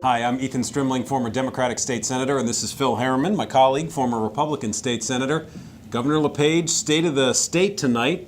Hi, I'm Ethan Strimling, former Democratic State Senator, and this is Phil Harriman, my colleague, former Republican State Senator. Governor LePage, State of the State tonight,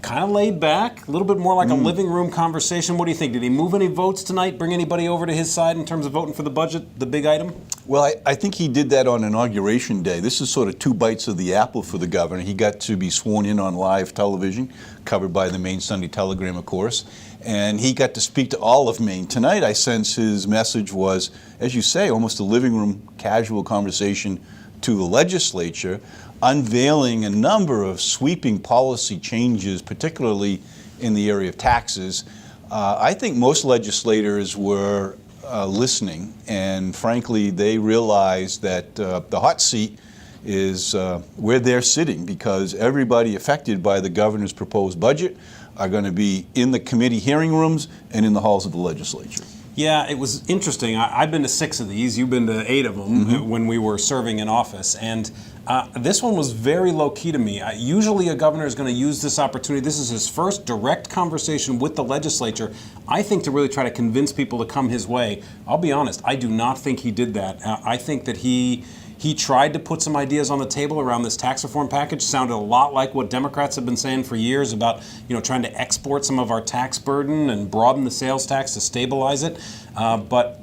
kind of laid back, a little bit more like a living room conversation. What do you think? Did he move any votes tonight, bring anybody over to his side in terms of voting for the budget, the big item? Well, I think he did that on Inauguration Day. This is sort of two bites of the apple for the governor. He got to be sworn in on live television, covered by the Maine Sunday Telegram, of course, and he got to speak to all of Maine. Tonight, I sense his message was, as you say, almost a living room casual conversation to the legislature, unveiling a number of sweeping policy changes, particularly in the area of taxes. I think most legislators were listening, and frankly, they realized that the hot seat is where they're sitting, because everybody affected by the governor's proposed budget are going to be in the committee hearing rooms and in the halls of the legislature. Yeah, it was interesting. I've been to 6 of these. You've been to 8 of them when we were serving in office. And this one was very low-key to me. Usually a governor is going to use this opportunity. This is his first direct conversation with the legislature, I think, to really try to convince people to come his way. I'll be honest, I do not think he did that. I think that he tried to put some ideas on the table around this tax reform package. Sounded a lot like what Democrats have been saying for years about, trying to export some of our tax burden and broaden the sales tax to stabilize it. But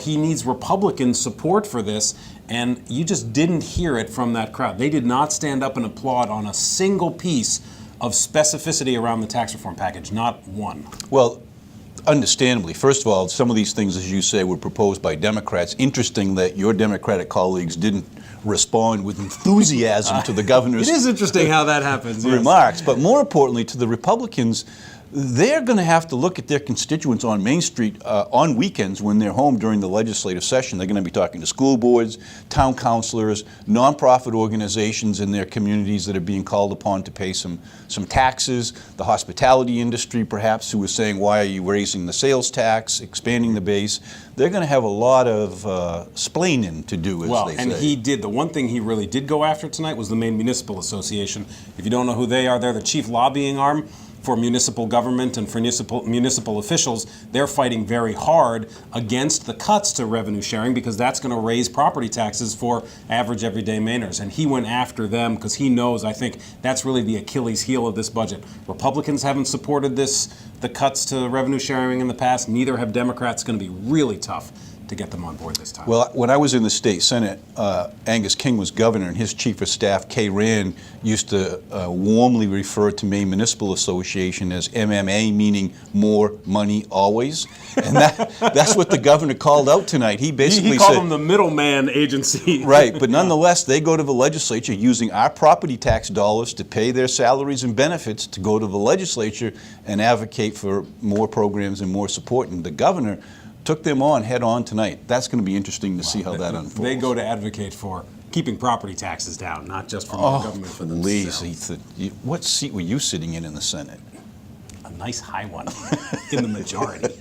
he needs Republican support for this, and you just didn't hear it from that crowd. They did not stand up and applaud on a single piece of specificity around the tax reform package, not one. Well, understandably, first of all, some of these things, as you say, were proposed by Democrats. Interesting that your Democratic colleagues didn't respond with enthusiasm to the governor's It is interesting how that happens. Yes. remarks. But more importantly, to the Republicans, they're going to have to look at their constituents on Main Street on weekends when they're home during the legislative session. They're going to be talking to school boards, town councilors, nonprofit organizations in their communities that are being called upon to pay some taxes, the hospitality industry perhaps, who is saying, why are you raising the sales tax, expanding the base? They're going to have a lot of splaining to do, as they say. And he did. The one thing he really did go after tonight was the Maine Municipal Association. If you don't know who they are, they're the chief lobbying arm for municipal government and for municipal officials. They're fighting very hard against the cuts to revenue sharing, because that's going to raise property taxes for average everyday Mainers. And he went after them because he knows, I think, that's really the Achilles heel of this budget. Republicans haven't supported the cuts to revenue sharing in the past. Neither have Democrats. It's going to be really tough to get them on board this time. Well, when I was in the state Senate, Angus King was governor, and his chief of staff, Kay Rand, used to warmly refer to Maine Municipal Association as MMA, meaning more money always. And that's what the governor called out tonight. He basically he called said, them the middleman agency. Right, but nonetheless, they go to the legislature using our property tax dollars to pay their salaries and benefits to go to the legislature and advocate for more programs and more support. And the governor took them on head on tonight. That's going to be interesting to see how that unfolds. They go to advocate for keeping property taxes down, not just for more government for themselves. Please, Ethan, what seat were you sitting in the Senate? A nice high one in the majority.